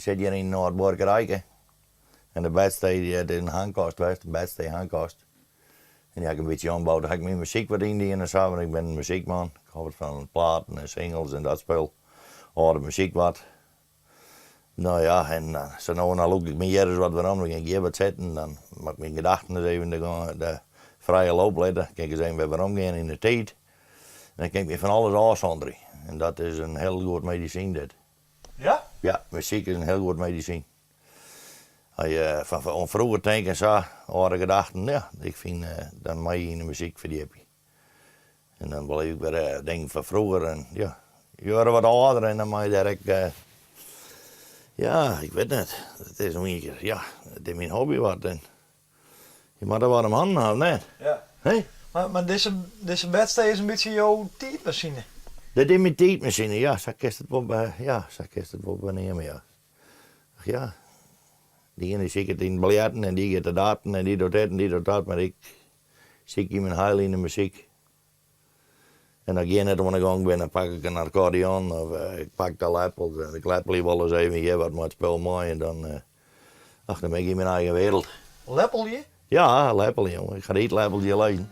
zit hier in Noord-Borgerijk. En de bedstee die had een handkast, de bedstee handkast. En die had ik een beetje aangebouwd. Daar had ik mijn muziek wat in die en zo. Want ik ben een muziekman. Ik hou van platen en singles en dat speel. Oude muziek wat. Nou ja, en zo nou en dan loop ik me hier eens wat waarom. Dan ga ik hier wat zetten. Dan mag ik mijn gedachten eens even de vrije loop letten. Kijk eens even waarom gaan in de tijd. En dan kan ik me van alles afzonderen. En dat is een heel goed medicijn dit. Ja? Ja, muziek is een heel goed medicijn. Als je van vroeger denkt en zo, oude gedachten, ja, ik vind dan mij in de muziek verdiepen. En dan blijf ik weer denken van vroeger en ja, je wordt wat ouder en dan mag je direct, ja, ik weet niet, het is een beetje, ja, het is mijn hobby wat en je moet er wat om handen houden, net. Ja. Hey? Maar deze bedstee is een beetje jouw tijdmachine. Dat is mijn tijdmachine, ja, zo kist het wel benemen, ja. Ach ja. Die ene zit in biljarten en die gaat de daten en die doet dit en die doet dat, maar ik zit in mijn heil in de muziek. En als ik net aan de gang ben, dan pak ik een accordeon of ik pak de lepels en ik leppel wel eens even hier wat met speel mooi en dan, dan ben ik in mijn eigen wereld. Leppel je? Ja, leppel jongen, ik ga niet leppeltje lezen.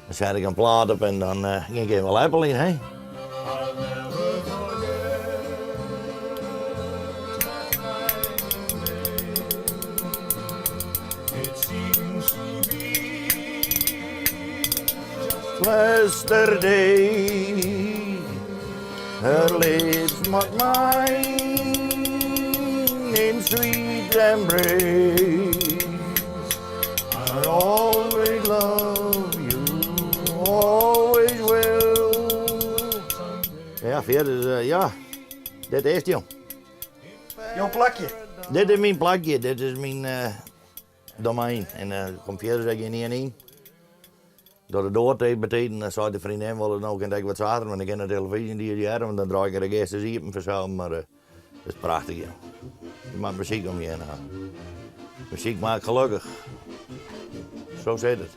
Dan zet ik een plaat op en dan ging ik even leppel in, hè. Yesterday, her lips mocked mine in sweet embrace. I always love you, always will. Ja, verder, ja, dit is het, jong. Jouw plakje? Dit is mijn plakje, dit is mijn domein. En komt verder zeg je niet in. Door de doortijd betekent, dan zei de vriendin wel ook en dat ik wat zater, want ik ken de televisie die je hebt, want dan draai ik er eerst eens hier vanzelf, maar dat is prachtig, ja. Je maakt muziek om je heen gaan. Muziek maakt gelukkig. Zo zit het.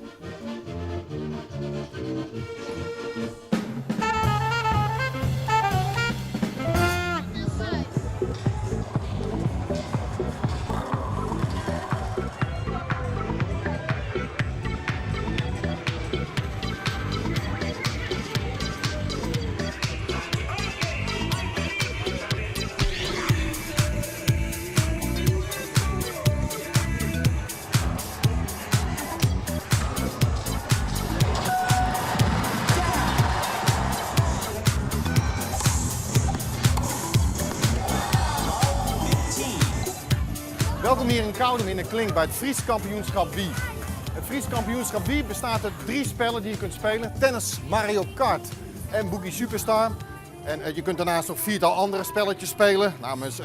Welkom hier in Koudem in de Klink bij het Fries kampioenschap Wii. Het Fries kampioenschap Wii bestaat uit 3 spellen die je kunt spelen. Tennis, Mario Kart en Boogie Superstar. En je kunt daarnaast nog 4-tal andere spelletjes spelen. Namens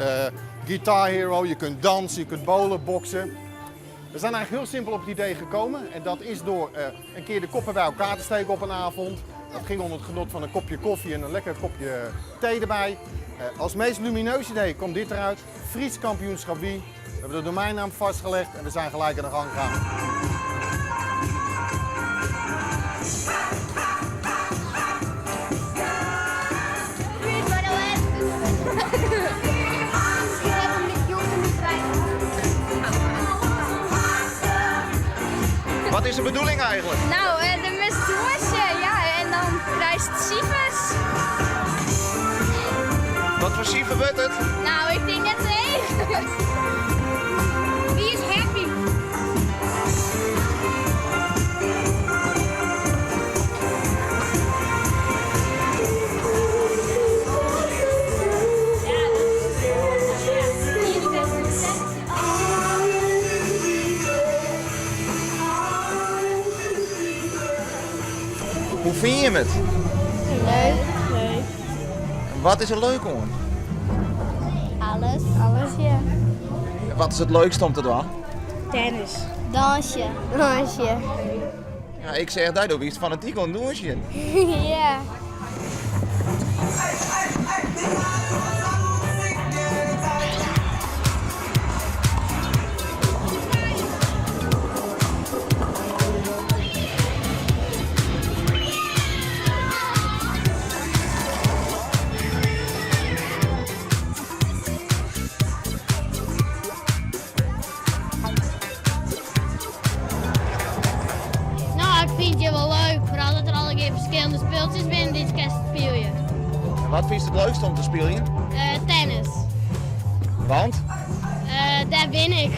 Guitar Hero, je kunt dansen, je kunt bowlen, boksen. We zijn eigenlijk heel simpel op het idee gekomen. En dat is door een keer de koppen bij elkaar te steken op een avond. Dat ging onder het genot van een kopje koffie en een lekker kopje thee erbij. Als meest lumineus idee komt dit eruit. Fries kampioenschap Wii. We hebben de domeinnaam vastgelegd en we zijn gelijk aan de gang gegaan. Wat is de bedoeling eigenlijk? Nou, de misdoosje, ja, en dan krijgt Sivas. Wat voor sieven wordt het? Nou, ik denk net Wie is happy? Hoe vind je het? Leuk. Wat is er leuk om? Alles, ja. Wat is het leukste om te doen? Tennis. Dansje. Ja, ik zeg dat ook iets fanatiek aan doen. Ja. verschillende speeltjes binnen die je kan spelen. En wat vind je het leukste om te spelen? Tennis. Want? Daar win ik.